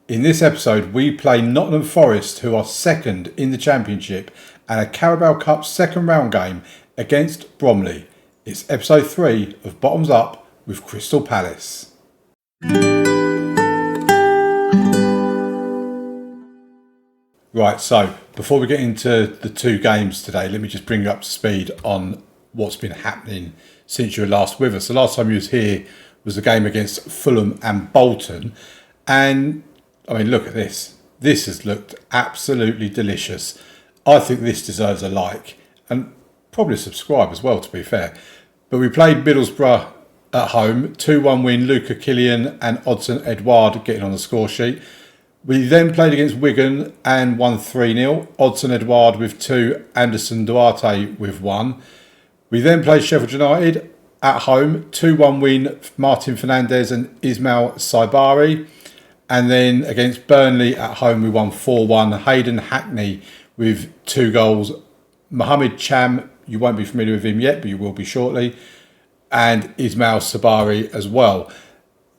In this episode, we play Nottingham Forest, who are second in the Championship, and a Carabao Cup second round game against Bromley. It's episode 3 of Bottoms Up with Crystal Palace. Right, so before we get into the two games today, let me just bring you up to speed on what's been happening since you were last with us. The last time you was here was the game against Fulham and Bolton. And, I mean, look at this. This has looked absolutely delicious. I think this deserves a like and probably a subscribe as well, to be fair. But we played Middlesbrough at home, 2-1 win, Luca Killian and Odsonne Edouard getting on the score sheet. We then played against Wigan and won 3-0. Odsonne Edouard with 2, Anderson Duarte with 1. We then played Sheffield United at home, 2-1 win, Martin Fernandez and Ismail Saibari. And then against Burnley at home, we won 4-1. Hayden Hackney with 2 goals. Mohamed Cham, you won't be familiar with him yet, but you will be shortly. And Ismail Sabari as well.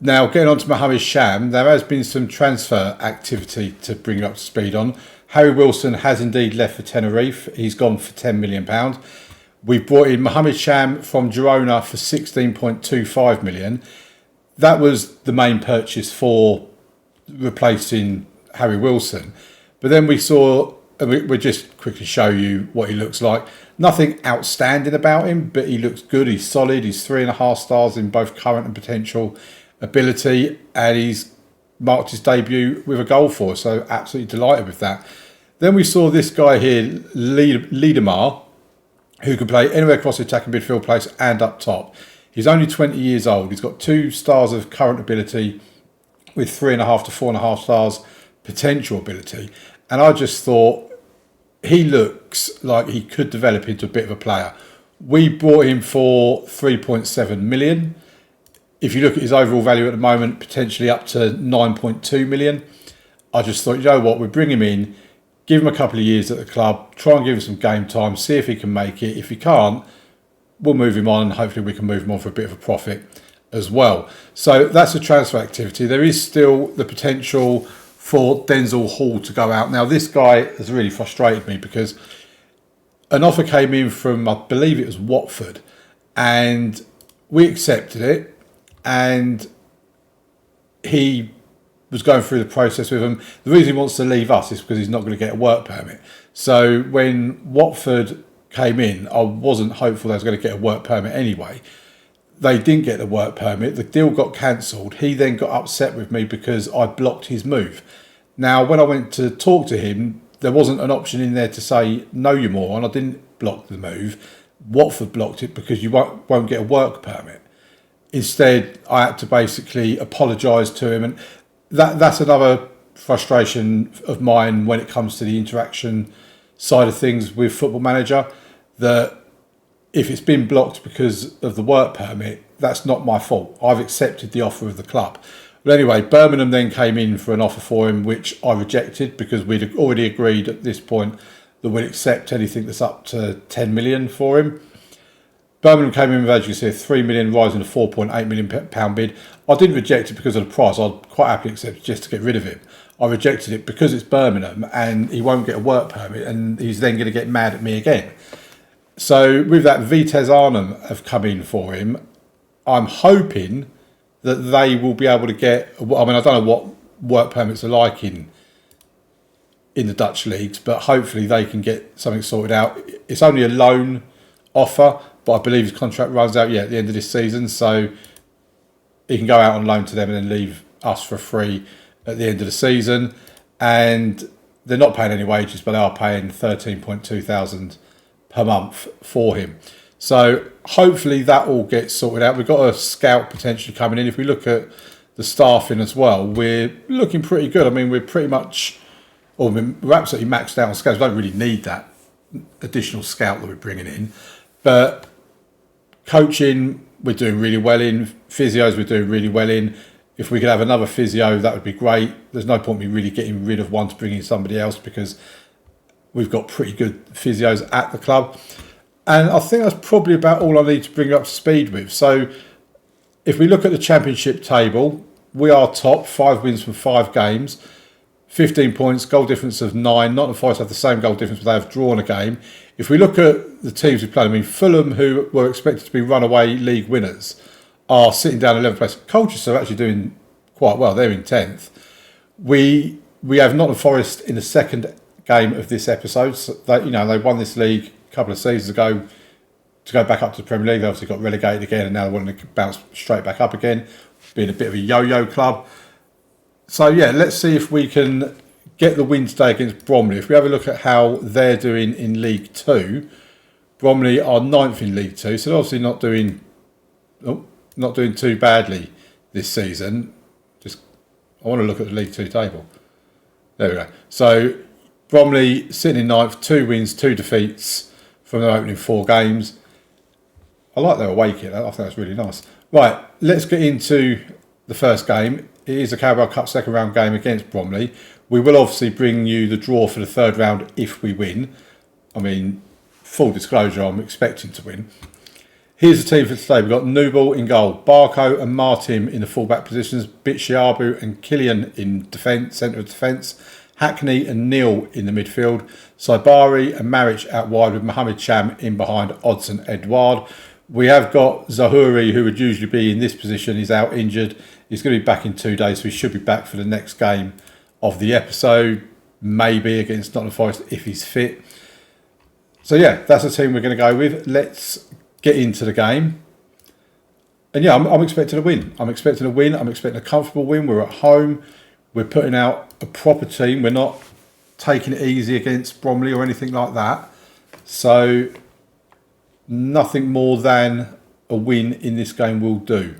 Now, getting on to Mohamed Cham, there has been some transfer activity to bring you up to speed on. Harry Wilson has indeed left for Tenerife. He's gone for £10 million. We've brought in Mohamed Cham from Girona for £16.25 million. That was the main purchase for replacing Harry Wilson. But then we saw, and we'll just quickly show you what he looks like. Nothing outstanding about him, but he looks good. He's solid. He's 3.5 stars in both current and potential ability, and he's marked his debut with a goal for us, so absolutely delighted with that. Then we saw this guy here, Liedemar, who can play anywhere across the attacking midfield place and up top. He's only 20 years old. He's got 2 stars of current ability with 3.5 to 4.5 stars potential ability, and I just thought he looks like he could develop into a bit of a player. We bought him for 3.7 million. If you look at his overall value at the moment, potentially up to 9.2 million. I just thought, you know what, we'll bring him in, give him a couple of years at the club, try and give him some game time, see if he can make it. If he can't, we'll move him on, and hopefully we can move him on for a bit of a profit as well. So that's a transfer activity. There is still the potential for Denzel Hall to go out. Now, this guy has really frustrated me because an offer came in from, I believe it was Watford, and we accepted it. And he was going through the process with them. The reason he wants to leave us is because he's not going to get a work permit. So when Watford came in, I wasn't hopeful they was going to get a work permit anyway. They didn't get the work permit. The deal got cancelled. He then got upset with me because I blocked his move. Now, when I went to talk to him, there wasn't an option in there to say, no, you moron, I didn't block the move. Watford blocked it because you won't get a work permit. Instead, I had to basically apologise to him, and that's another frustration of mine when it comes to the interaction side of things with Football Manager, that if it's been blocked because of the work permit, that's not my fault. I've accepted the offer of the club. But anyway, Birmingham then came in for an offer for him, which I rejected because we'd already agreed at this point that we'd accept anything that's up to 10 million for him. Birmingham came in with, as you can see, 3 million, rising to £4.8 million bid. I didn't reject it because of the price. I'd quite happily accept it just to get rid of him. I rejected it because it's Birmingham and he won't get a work permit, and he's then going to get mad at me again. So with that, Vitesse Arnhem have come in for him. I'm hoping that they will be able to get, I mean, I don't know what work permits are like in the Dutch leagues, but hopefully they can get something sorted out. It's only a loan offer, but I believe his contract runs out at the end of this season, so he can go out on loan to them and then leave us for free at the end of the season. And they're not paying any wages, but they are paying 13.2 thousand per month for him. So hopefully that all gets sorted out. We've got a scout potentially coming in. If we look at the staffing as well, we're looking pretty good. I mean, we're pretty much, or we're absolutely maxed out on scouts. We don't really need that additional scout that we're bringing in. But coaching, we're doing really well in. Physios, we're doing really well in. If we could have another physio, that would be great. There's no point in me really getting rid of one to bring in somebody else because we've got pretty good physios at the club. And I think that's probably about all I need to bring you up to speed with. So if we look at the Championship table, we are top, 5 wins from 5 games, 15 points, goal difference of 9. Nottingham Forest have the same goal difference, but they have drawn a game. If we look at the teams we played, I mean, Fulham, who were expected to be runaway league winners, are sitting down 11th place. Colchester are actually doing quite well. They're in 10th. We have Nottingham Forest in the second game of this episode. So they won this league a couple of seasons ago to go back up to the Premier League. They obviously got relegated again, and now they want to bounce straight back up again, being a bit of a yo-yo club. So yeah, let's see if we can get the win today against Bromley. If we have a look at how they're doing in League 2, Bromley are 9th in League 2, so they're obviously not doing too badly this season. I want to look at the League 2 table. There we go. So Bromley sitting in 9th, 2 wins, 2 defeats from their opening 4 games. I like their away kit. I think that's really nice. Right, let's get into the first game. It is a Carabao Cup second round game against Bromley. We will obviously bring you the draw for the third round if we win. I mean, full disclosure, I'm expecting to win. Here's the team for today. We've got Nubel in goal, Barco and Martin in the fullback positions, Bitshiabu and Killian in defence, centre of defence, Hackney and Neil in the midfield, Saibari and Maric out wide with Mohamed Cham in behind Odds and Edouard. We have got Zahuri, who would usually be in this position. He's out injured. He's going to be back in 2 days, so he should be back for the next game of the episode, maybe against Nottingham Forest if he's fit. So yeah, that's the team we're going to go with. Let's get into the game. And yeah, I'm expecting a win. I'm expecting a comfortable win. We're at home. We're putting out a proper team. We're not taking it easy against Bromley or anything like that. So nothing more than a win in this game will do.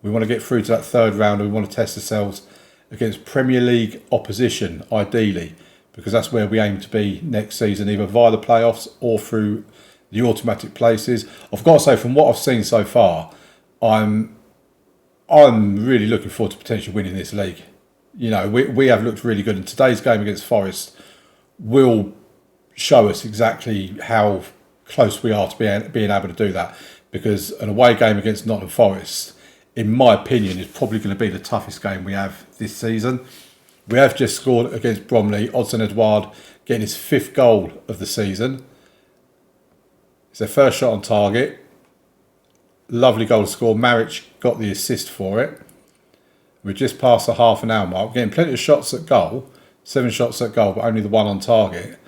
We want to get through to that third round, and we want to test ourselves against Premier League opposition, ideally, because that's where we aim to be next season, either via the playoffs or through the automatic places. I've got to say, from what I've seen so far, I'm really looking forward to potentially winning this league. You know, we have looked really good, and today's game against Forest will show us exactly how close we are to being able to do that, because an away game against Nottingham Forest, in my opinion, is probably going to be the toughest game we have this season. We have just scored against Bromley, Odds and Edouard getting his 5th goal of the season. It's their first shot on target. Lovely goal to score. Maric got the assist for it. We're just past the half an hour mark. Getting plenty of shots at goal. 7 shots at goal, but only the 1 on target.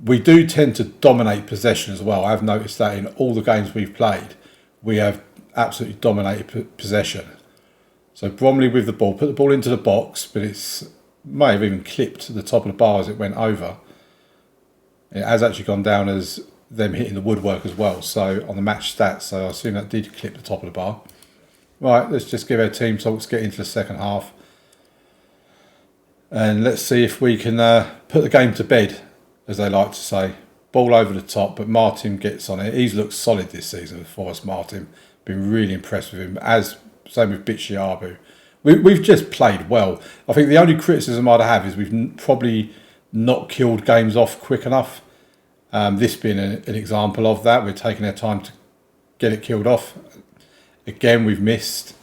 We do tend to dominate possession as well. I've noticed that in all the games we've played. We have absolutely dominated possession. So Bromley with the ball. Put the ball into the box, but it may have even clipped the top of the bar as it went over. It has actually gone down as them hitting the woodwork as well, so on the match stats, so I assume that did clip the top of the bar. Right, let's just give our team talks, get into the second half, and let's see if we can put the game to bed, as they like to say. Ball over the top, but Martin gets on it. He's looked solid this season for us, Martin. Been really impressed with him, as same with Bitshiabu. We've just played well. I think the only criticism I'd have is we've probably not killed games off quick enough. This being an example of that. We're taking our time to get it killed off. Again, we've missed.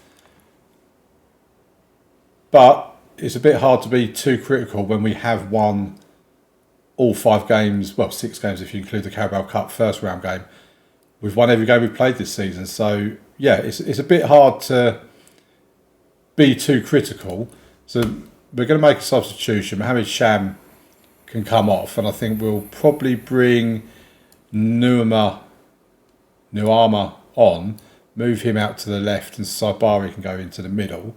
But it's a bit hard to be too critical when we have won all 5 games, well, 6 games if you include the Carabao Cup first round game. We've won every game we've played this season. So, yeah, it's a bit hard to be too critical. So we're going to make a substitution. Mohamed Cham can come off, and I think we'll probably bring Nuama on, move him out to the left, and Saibari can go into the middle.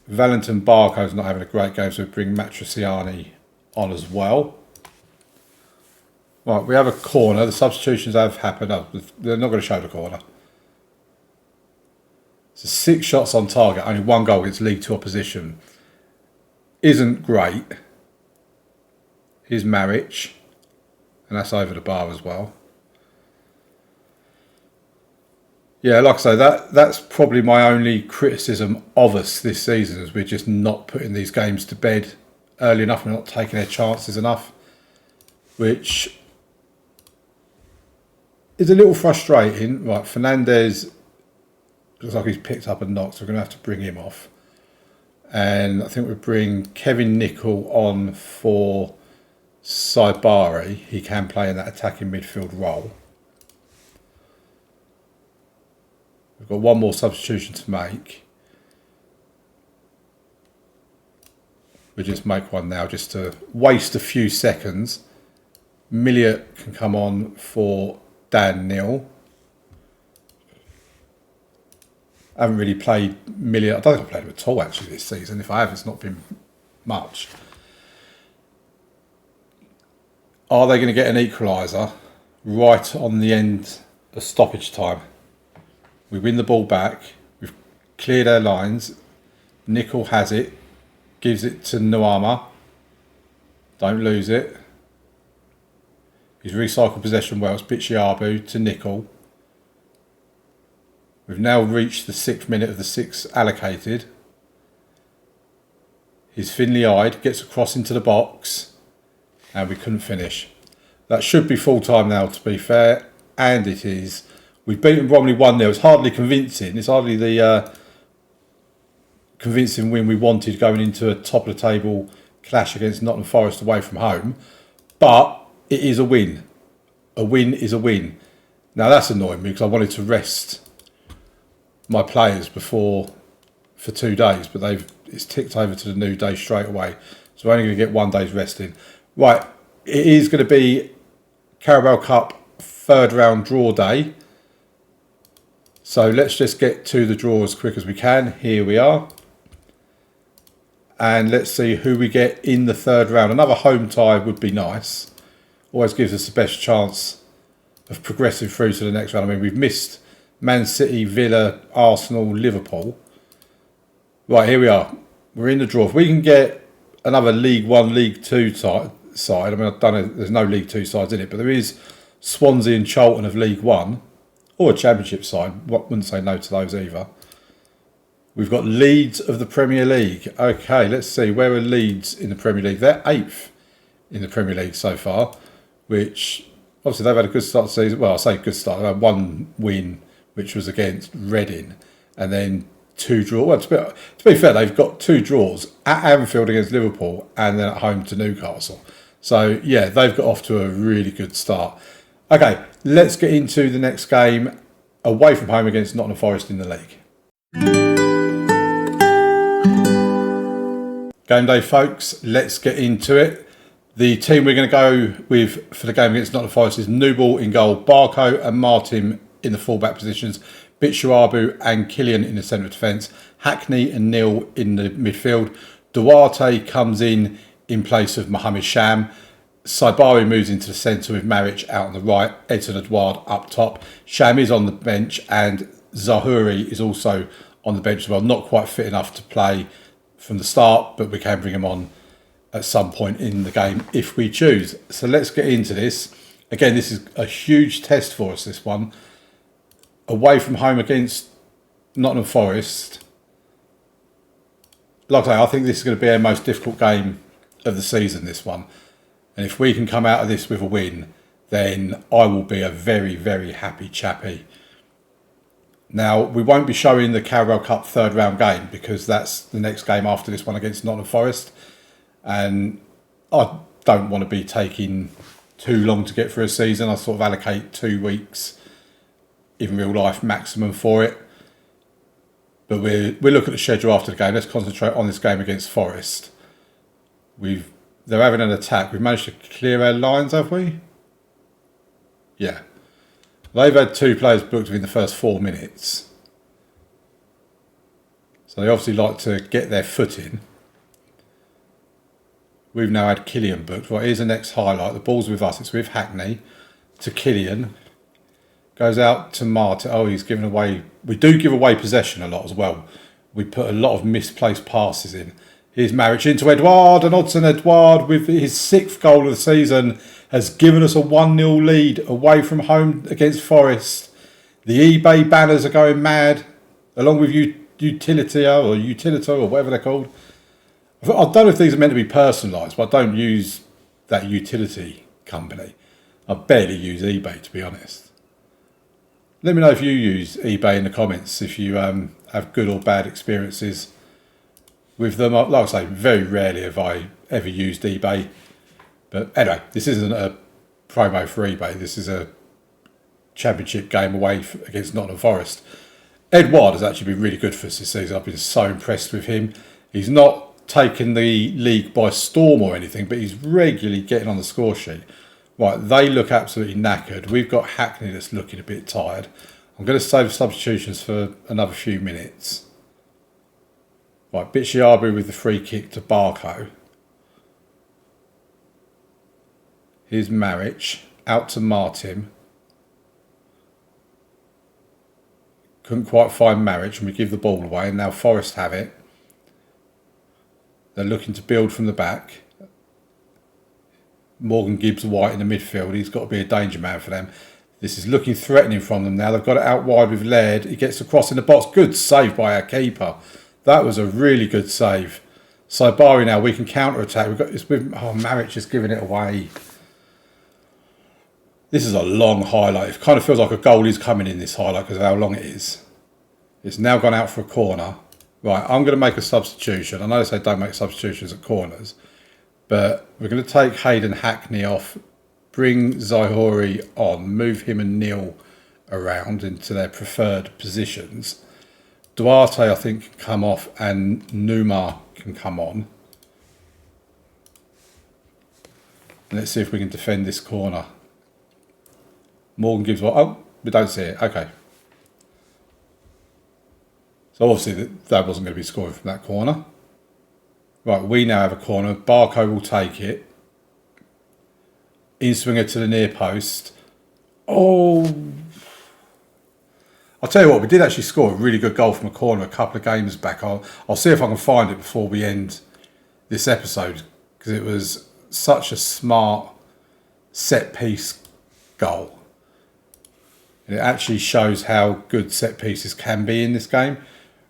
Valentin Barco's not having a great game, so we bring Matriciani on as well. Right, we have a corner. The substitutions have happened. Oh, they're not going to show the corner. So 6 shots on target, only 1 goal against League 2 opposition. Isn't great. Here's Maric, and that's over the bar as well. Yeah, like I say, that's probably my only criticism of us this season, is we're just not putting these games to bed early enough. We're not taking our chances enough, which is a little frustrating. Right, Fernandez looks like he's picked up a knock, so we're going to have to bring him off. And I think we'll bring Kevin Nicol on for Saibari. He can play in that attacking midfield role. We've got one more substitution to make. We'll just make one now just to waste a few seconds. Milliot can come on for Dan Neal. I haven't really played Milliot. I don't think I've played him at all actually this season. If I have, it's not been much. Are they going to get an equaliser right on the end of stoppage time? We win the ball back. We've cleared our lines. Nicol has it. Gives it to Nuama. Don't lose it. He's recycled possession well. It's Bichiabu to Nicol. We've now reached the 6th minute of the 6 allocated. He's thinly eyed, gets across into the box, and we couldn't finish. That should be full time now, to be fair, and it is. We've beaten Bromley 1-0. It's hardly convincing. It's hardly the convincing win we wanted going into a top of the table clash against Nottingham Forest away from home, but it is a win. A win is a win. Now that's annoying me because I wanted to rest my players for 2 days, but it's ticked over to the new day straight away. So we're only going to get 1 day's resting. Right, it is going to be Carabao Cup 3rd round draw day. So let's just get to the draw as quick as we can. Here we are. And let's see who we get in the 3rd round. Another home tie would be nice. Always gives us the best chance of progressing through to the next round. I mean, we've missed Man City, Villa, Arsenal, Liverpool. Right, here we are. We're in the draw. If we can get another League 1, League 2 side, I mean, I don't know, there's no League 2 sides in it, but there is Swansea and Charlton of League 1, or a Championship side. Wouldn't say no to those either. We've got Leeds of the Premier League. Okay, let's see. Where are Leeds in the Premier League? They're 8th in the Premier League so far, which obviously they've had a good start to the season. Well, I say good start. They've had 1 win, which was against Reading, and then 2 draws. Well, to be fair, they've got 2 draws at Anfield against Liverpool and then at home to Newcastle. So, yeah, they've got off to a really good start. Okay, let's get into the next game away from home against Nottingham Forest in the league. Game day, folks. Let's get into it. The team we're going to go with for the game against Nottingham Forest is Newball in goal, Barco and Martin in the fullback positions, Bichuabu and Killian in the centre of defence, Hackney and Neil in the midfield. Duarte comes in place of Mohamed Sham. Saibari moves into the centre with Maric out on the right, Edson Edouard up top. Sham is on the bench and Zahuri is also on the bench as well. Not quite fit enough to play from the start, but we can bring him on at some point in the game if we choose. So let's get into this. Again, this is a huge test for us, this one. Away from home against Nottingham Forest. Like I say, I think this is going to be our most difficult game of the season, this one. And if we can come out of this with a win, then I will be a very, very happy chappy. Now, we won't be showing the Carabao Cup 3rd round game because that's the next game after this one against Nottingham Forest. And I don't want to be taking too long to get through a season. I sort of allocate 2 weeks in real life maximum for it. But we'll look at the schedule after the game. Let's concentrate on this game against Forest. They're having an attack. We've managed to clear our lines, have we? Yeah. They've had 2 players booked within the first 4 minutes. So they obviously like to get their foot in. We've now had Killian booked. Right, here's the next highlight. The ball's with us. It's with Hackney to Killian. Goes out to Martin. Oh, he's given away. We do give away possession a lot as well. We put a lot of misplaced passes in. Here's Maric into Edouard, and Odson Edouard with his 6th goal of the season has given us a 1-0 lead away from home against Forest. The eBay banners are going mad, along with Utilita or whatever they're called. I don't know if these are meant to be personalised, but I don't use that utility company. I barely use eBay, to be honest. Let me know if you use eBay in the comments, if you have good or bad experiences with them. Like I say, very rarely have I ever used eBay. But anyway, this isn't a promo for eBay. This is a championship game away against Nottingham Forest. Edouard has actually been really good for us this season. I've been so impressed with him. He's not taken the league by storm or anything, but he's regularly getting on the score sheet. Right, they look absolutely knackered. We've got Hackney that's looking a bit tired. I'm going to save substitutions for another few minutes. Right, Bitshiabu with the free kick to Barco. Here's Maric, out to Martin. Couldn't quite find Maric, and we give the ball away, and now Forest have it. They're looking to build from the back. Morgan Gibbs-White in the midfield. He's got to be a danger man for them. This is looking threatening from them now. They've got it out wide with Laird. He gets across in the box. Good save by our keeper. That was a really good save. So Bari now, we can counter-attack. We've got this with Maric is giving it away. This is a long highlight. It kind of feels like a goal is coming in this highlight because of how long it is. It's now gone out for a corner. Right, I'm going to make a substitution. I know they say don't make substitutions at corners. But we're going to take Hayden Hackney off, bring Zahouri on, move him and Neil around into their preferred positions. Duarte, I think, can come off and Numa can come on. And let's see if we can defend this corner. Morgan gives what? Oh, we don't see it. Okay. So obviously that wasn't going to be scoring from that corner. Right, we now have a corner. Barco will take it. In-swinger to the near post. Oh. I'll tell you what, we did actually score a really good goal from a corner a couple of games back. I'll see if I can find it before we end this episode, because it was such a smart set-piece goal. And it actually shows how good set-pieces can be in this game.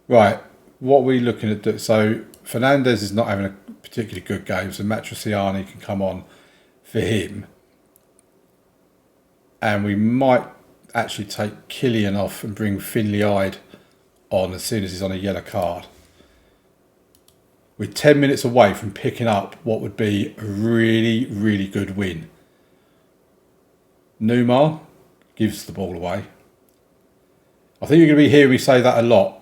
Right, what are we looking at? So Fernandez is not having a particularly good game, so Matriciani can come on for him. And we might actually take Killian off and bring Finley Hyde on as soon as he's on a yellow card. We're 10 minutes away from picking up what would be a really, really good win. Numa gives the ball away. I think you're going to be hearing me say that a lot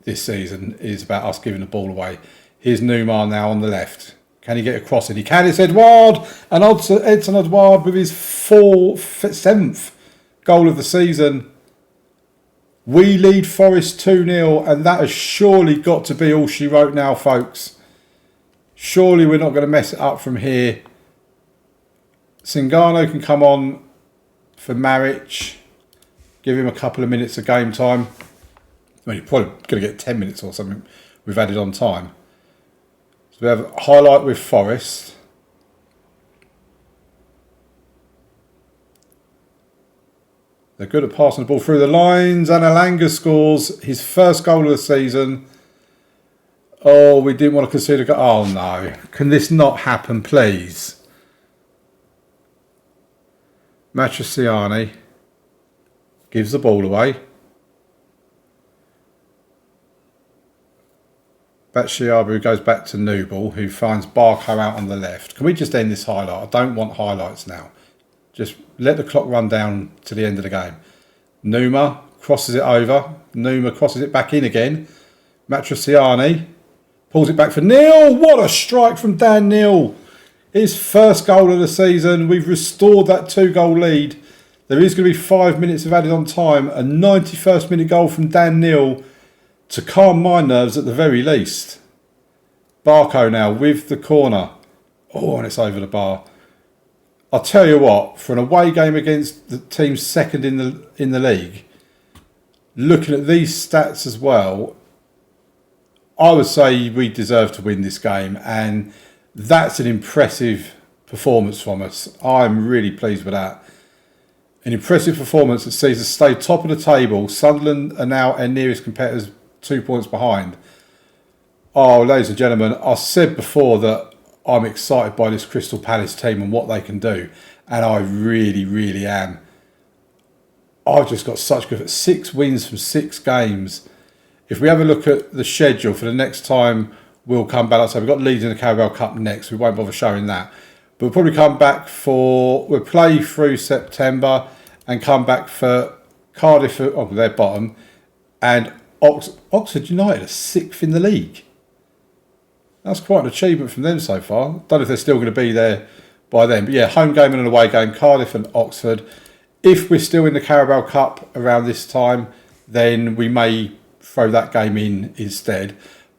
this season, is about us giving the ball away. Here's Numa now on the left. Can he get across it? He can. It's Edouard. And Edson Edouard with his 7th goal of the season. We lead Forest 2-0, and that has surely got to be all she wrote now, folks. Surely we're not going to mess it up from here. Singano can come on for Maric. Give him a couple of minutes of game time. I mean, you're probably going to get 10 minutes or something we've added on time. So we have a highlight with Forest. They're good at passing the ball through the lines. And Alanga scores his first goal of the season. Oh, we didn't want to concede a goal. Oh, no. Can this not happen, please? Matriciani gives the ball away. Batshiabu goes back to Nubel, who finds Barco out on the left. Can we just end this highlight? I don't want highlights now. Just let the clock run down to the end of the game. Numa crosses it over. Numa crosses it back in again. Matriciani pulls it back for Neil. What a strike from Dan Neil. His first goal of the season. We've restored that 2-goal lead. There is going to be 5 minutes of added on time. A 91st minute goal from Dan Neil to calm my nerves at the very least. Barco now with the corner. Oh, and it's over the bar. I'll tell you what, for an away game against the team second in the league, looking at these stats as well, I would say we deserve to win this game, and that's an impressive performance from us. I'm really pleased with that. An impressive performance that sees us stay top of the table. Sunderland are now our nearest competitors, 2 points behind. Oh, ladies and gentlemen, I said before that I'm excited by this Crystal Palace team and what they can do. And I really, really am. I've just got such good 6 wins from 6 games. If we have a look at the schedule for the next time we'll come back, so we've got Leeds in the Carabao Cup next, we won't bother showing that. But we'll probably come back we'll play through September and come back for Cardiff, they're bottom, and Oxford United are 6th in the league. That's quite an achievement from them so far. Don't know if they're still going to be there by then. But yeah, home game and an away game, Cardiff and Oxford. If we're still in the Carabao Cup around this time, then we may throw that game in instead.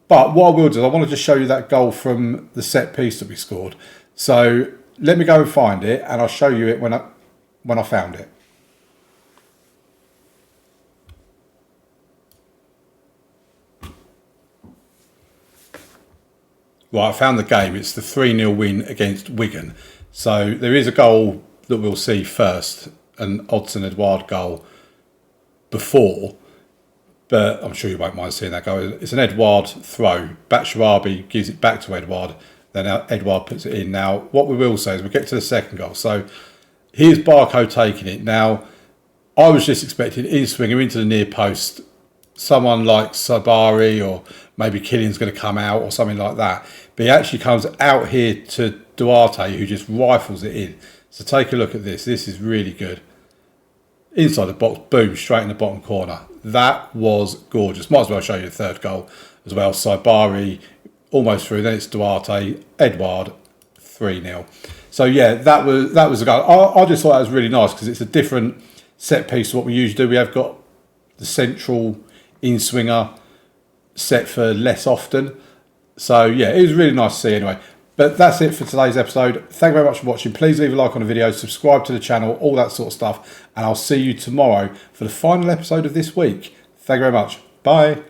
But what I will do is I want to just show you that goal from the set piece that we scored. So let me go and find it, and I'll show you it when I found it. Right, I found the game. It's the 3-0 win against Wigan. So there is a goal that we'll see first, an Odsonne Edouard goal before, but I'm sure you won't mind seeing that goal. It's an Edouard throw. Batshuayi gives it back to Edouard. Then Edouard puts it in. Now, what we will say is we'll get to the second goal. So here's Barco taking it. Now, I was just expecting in-swinger into the near post, someone like Sabari or maybe Killian's going to come out or something like that. But he actually comes out here to Duarte, who just rifles it in. So take a look at this. This is really good. Inside the box, boom, straight in the bottom corner. That was gorgeous. Might as well show you the third goal as well. Sabari almost through. Then it's Duarte, Edouard, 3-0. So yeah, that was a goal. I just thought that was really nice because it's a different set piece to what we usually do. We have got the central in-swinger set for less often. So yeah, it was really nice to see anyway. But that's it for today's episode. Thank you very much for watching. Please leave a like on the video, subscribe to the channel, all that sort of stuff. And I'll see you tomorrow for the final episode of this week. Thank you very much. Bye.